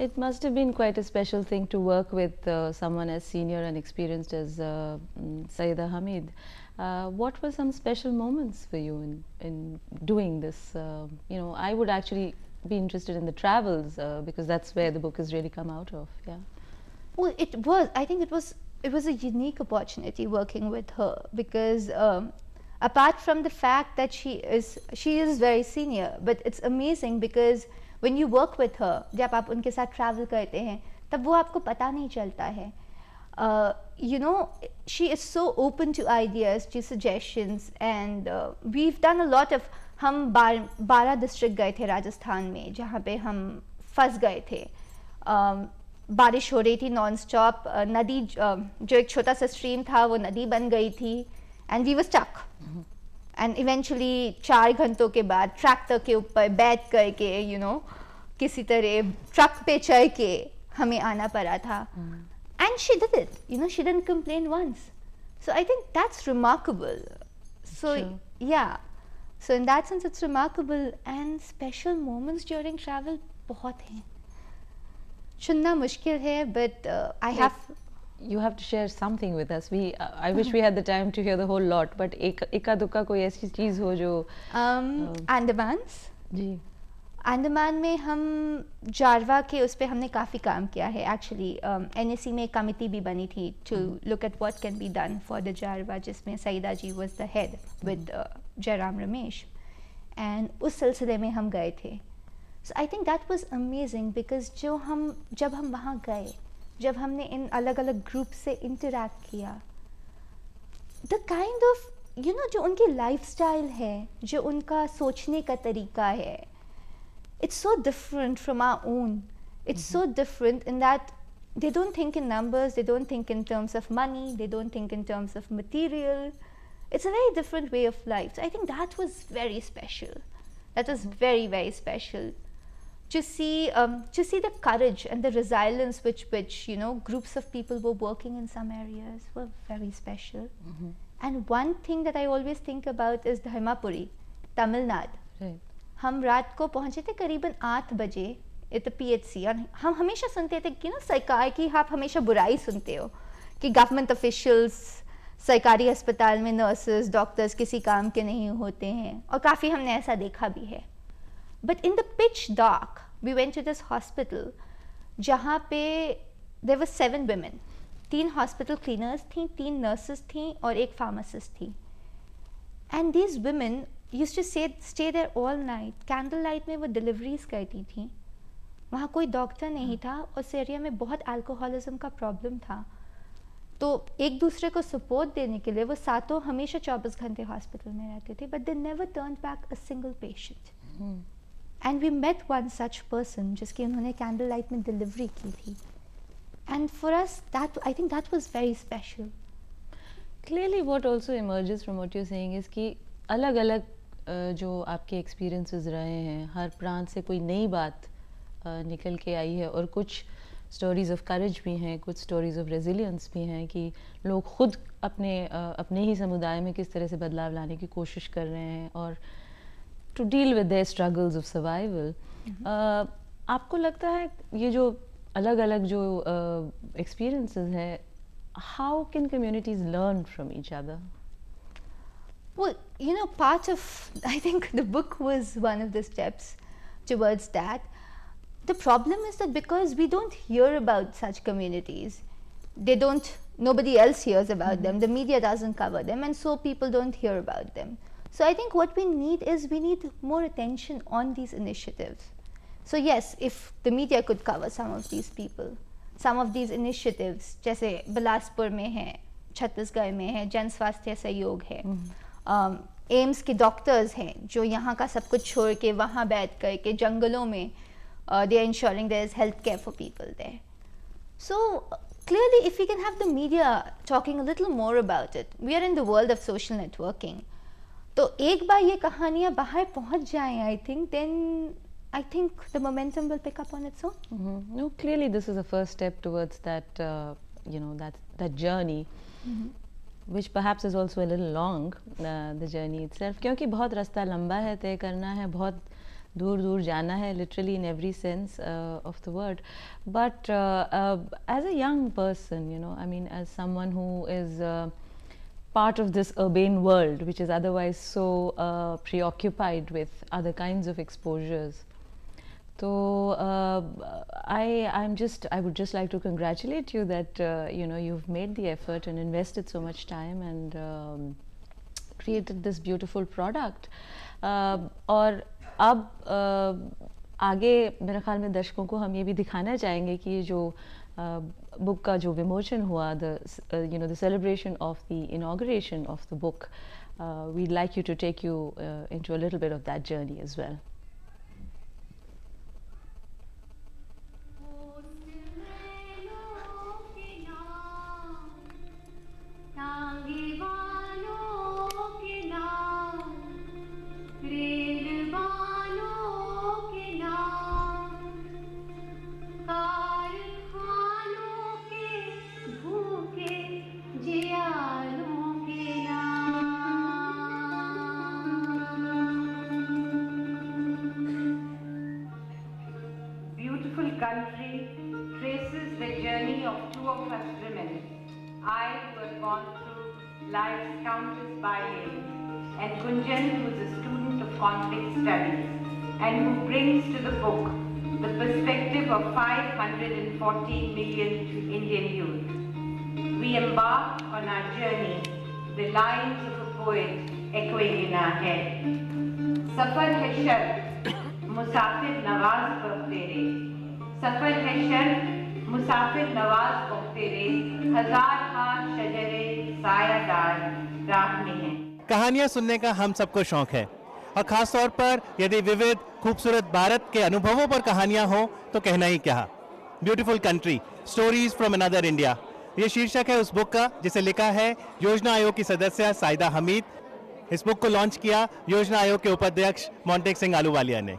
It must have been quite a special thing to work with someone as senior and experienced as Saida Hamid. What were some special moments for you in doing this? I would actually be interested in the travels because that's where the book has really come out of. Yeah. Well, I think it was a unique opportunity working with her because apart from the fact that she is very senior, but it's amazing because when you work with her, जब आप उनके साथ travel करते हैं, तब वो आपको पता नहीं चलता है. She is so open to ideas, to suggestions, and we've done a lot of. हम 12 डिस्ट्रिक्ट गए थे राजस्थान में, जहाँ पे हम फंस गए थे. बारिश हो रही थी नॉन स्टॉप, नदी जो एक छोटा सा स्ट्रीम था वो नदी बन गई थी, and we were stuck. And eventually 4 घंटों के बाद ट्रैक्टर के ऊपर बैठ करके किसी तरह ट्रक पे चढ़ के हमें आना पड़ा था. And she did it, she didn't complain once. So I think that's remarkable. So yeah, so in that sense it's remarkable. And special moments during travel बहुत हैं, चुनना मुश्किल है, but I have. You have to share something with us. I wish we had the time to hear the whole lot, but एका दुक्का कोई ऐसी चीज हो जो अंडमान जी. अंडमान में हम जारवा के उस पर हमने काफ़ी काम किया है. एक्चुअली NSC में एक कमिटी भी बनी थी to look at what can be done for the Jarawa, जिसमें Saeeda ji was the head with Jairam Ramesh, and उस सिलसिले में हम गए थे. So I think that was amazing because जब हम वहाँ गए, जब हमने इन अलग अलग ग्रुप से इंटरेक्ट किया, द काइंड ऑफ जो उनकी लाइफस्टाइल है, जो उनका सोचने का तरीका है, it's so different from our own. It's so different in that they don't think in numbers, they don't think in terms of money, they don't think in terms of material. It's a very different way of life. So I think that was very special. That was very, very special. To see the courage and the resilience which groups of people were working in some areas were very special. And one thing that I always think about is Dharmapuri, Tamil Nadu. Right. हम रात को पहुंचे थे करीबन 8 बजे at the PHC, और हम हमेशा सुनते थे कि सरकार की आप हमेशा बुराई सुनते हो कि गवर्नमेंट ऑफिशियल्स, सरकारी अस्पताल में नर्सेस, डॉक्टर्स किसी काम के नहीं होते हैं, और काफ़ी हमने ऐसा देखा भी है. But in the pitch dark we went to this hospital जहाँ पे there were 7 women, 3 hospital cleaners थी, 3 नर्सेस थी और एक फार्मासिस्ट थी. And these women used to stay there all night. Candle light में वो डिलीवरीज करती थी. वहाँ कोई डॉक्टर नहीं था, उस एरिया में बहुत अल्कोहलिज्म का प्रॉब्लम था, तो एक दूसरे को सपोर्ट देने के लिए वो सातों हमेशा 24 घंटे हॉस्पिटल में रहते थे, but they never turn back a single patient. And we met one such person जिसकी उन्होंने कैंडल लाइट में डिलीवरी की थी. And for us that, I think that was very special. Clearly what also emerges from what you're saying is कि अलग अलग जो आपके एक्सपीरियंसेस रहे हैं, हर प्रांत से कोई नई बात निकल के आई है, और कुछ स्टोरीज़ ऑफ करेज भी हैं, कुछ स्टोरीज़ ऑफ रेजिलियंस भी हैं कि लोग खुद अपने ही समुदाय में किस तरह से बदलाव लाने की कोशिश कर रहे हैं और to deal with their struggles of survival. आपको लगता है ये जो अलग अलग जो एक्सपीरियंसेस हैं, how can communities learn from each other? Well, part of, I think the book was one of the steps towards that. The problem is that because we don't hear about such communities, nobody else hears about them, the media doesn't cover them, and so people don't hear about them. So I think what we need is more attention on these initiatives. So yes, if the media could cover some of these people, some of these initiatives, जैसे बिलासपुर में है, छत्तीसगढ़ में है, जन स्वास्थ्य सहयोग है, AIIMS के डॉक्टर्स हैं जो यहाँ का सब कुछ छोड़ के वहाँ बैठ कर के जंगलों में they are ensuring there is health care for people there. So clearly if we can have the media talking a little more about it, we are in the world of social networking, तो एक बार ये कहानियाँ बाहर पहुँच जाएँ, I think the momentum will pick up on its own. No, clearly this is a first step towards that, that journey. Which perhaps is also a little long, the journey itself, क्योंकि बहुत रास्ता लंबा है, तय करना है, बहुत दूर दूर जाना है, literally in every sense of the word. But as a young person, you know, I mean, as someone who is part of this urbane world, which is otherwise so preoccupied with other kinds of exposures. So I would just like to congratulate you that you know, you've made the effort and invested so much time and created this beautiful product. और अब आगे मेरे ख्याल में दर्शकों को हम ये भी दिखाना चाहेंगे कि ये जो बुक का जो विमोचन हुआ, you know, the celebration of the inauguration of the book, we'd like you to take you into a little bit of that journey as well. Country traces the journey of two of us women, I who have gone through life's countless bylanes, and Gunjan who is a student of conflict studies and who brings to the book the perspective of 540 million Indian youth. We embark on our journey, the lines of a poet echoing in our head. Safar hai shar, musafir nawaz par tere. सफर है शर्त मुसाफिर नवाज को तेरे, हजार हाथ शजरे सायादार राह में हैं। कहानियां सुनने का हम सबको शौक है, और खास तौर पर यदि विविध खूबसूरत भारत के अनुभवों पर कहानियां हो तो कहना ही क्या। Beautiful country, stories from another India, ये शीर्षक है उस बुक का जिसे लिखा है योजना आयोग की सदस्य साइदा हमीद। इस बुक को लॉन्च किया योजना आयोग के उपाध्यक्ष मोंटेक सिंह आलूवालिया ने।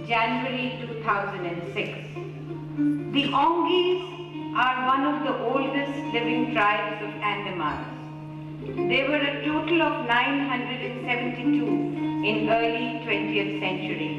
January 2006. The Ongis are one of the oldest living tribes of Andamans. There were a total of 972 in early 20th century.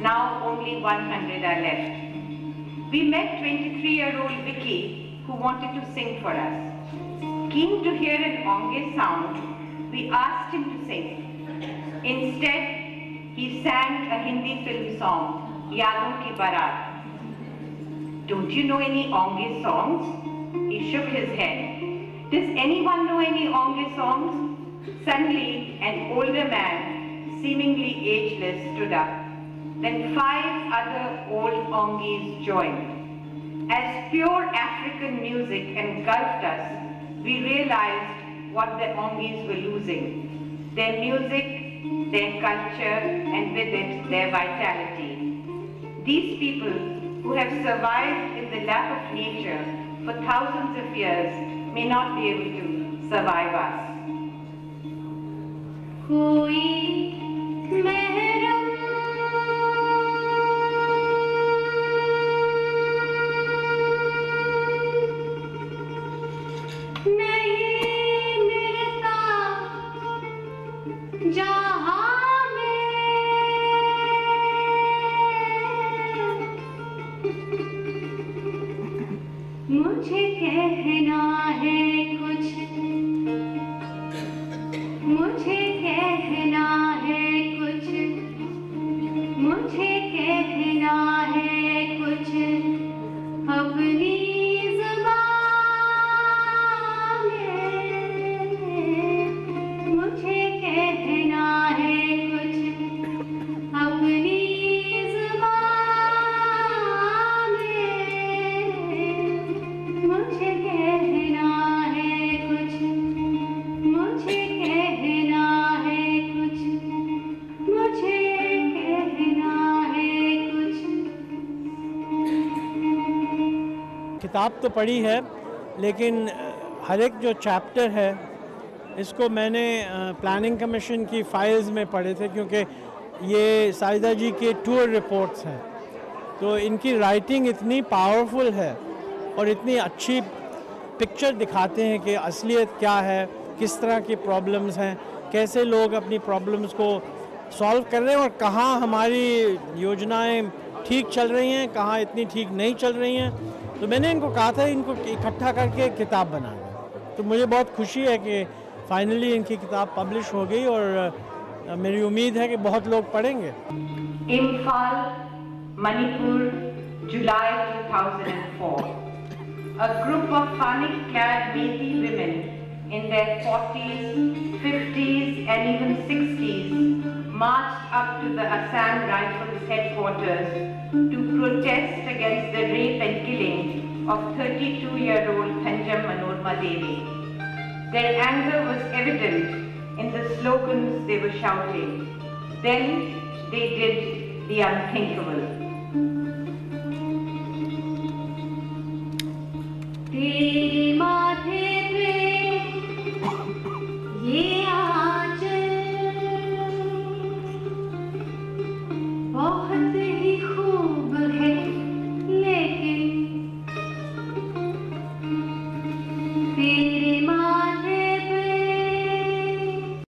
Now only 100 are left. We met 23-year-old Vicky who wanted to sing for us. Keen to hear an Onge sound, we asked him to sing. Instead, he sang a Hindi film song, Yadon Ki Barat. Don't you know any Onge songs? He shook his head. Does anyone know any Onge songs? Suddenly, an older man, seemingly ageless, stood up. Then 5 other old Ongis joined. As pure African music engulfed us, we realized what the Ongis were losing. Their music, their culture, and with it, their vitality. These people who have survived in the lap of nature for thousands of years may not be able to survive us. मुझे कहना है कुछ, मुझे कहना है कुछ, मुझे कहना है कुछ अपनी ज़ुबान में, मुझे कहना है कुछ अपनी ज़ुबान में, मुझे कहना है कुछ, मुझे कहना है कुछ, मुझे कहना है कुछ। किताब तो पढ़ी है, लेकिन हर एक जो चैप्टर है इसको मैंने प्लानिंग कमीशन की फाइल्स में पढ़े थे, क्योंकि ये साहिदा जी के टूर रिपोर्ट्स हैं। तो इनकी राइटिंग इतनी पावरफुल है और इतनी अच्छी पिक्चर दिखाते हैं कि असलियत क्या है, किस तरह की प्रॉब्लम्स हैं, कैसे लोग अपनी प्रॉब्लम्स को सॉल्व कर रहे हैं और कहाँ हमारी योजनाएं ठीक चल रही हैं, कहाँ इतनी ठीक नहीं चल रही हैं। तो मैंने इनको कहा था इनको इकट्ठा करके किताब बनाना। तो मुझे बहुत खुशी है कि फाइनली इनकी किताब पब्लिश हो गई और मेरी उम्मीद है कि बहुत लोग पढ़ेंगे। Imphal, Manipur, July 2004. A group of panic-clad Methi women in their 40s, 50s and even 60s marched up to the Assam Rifles headquarters to protest against the rape and killing of 32-year-old Thanjam Manorma Devi. Their anger was evident in the slogans they were shouting. Then they did the unthinkable.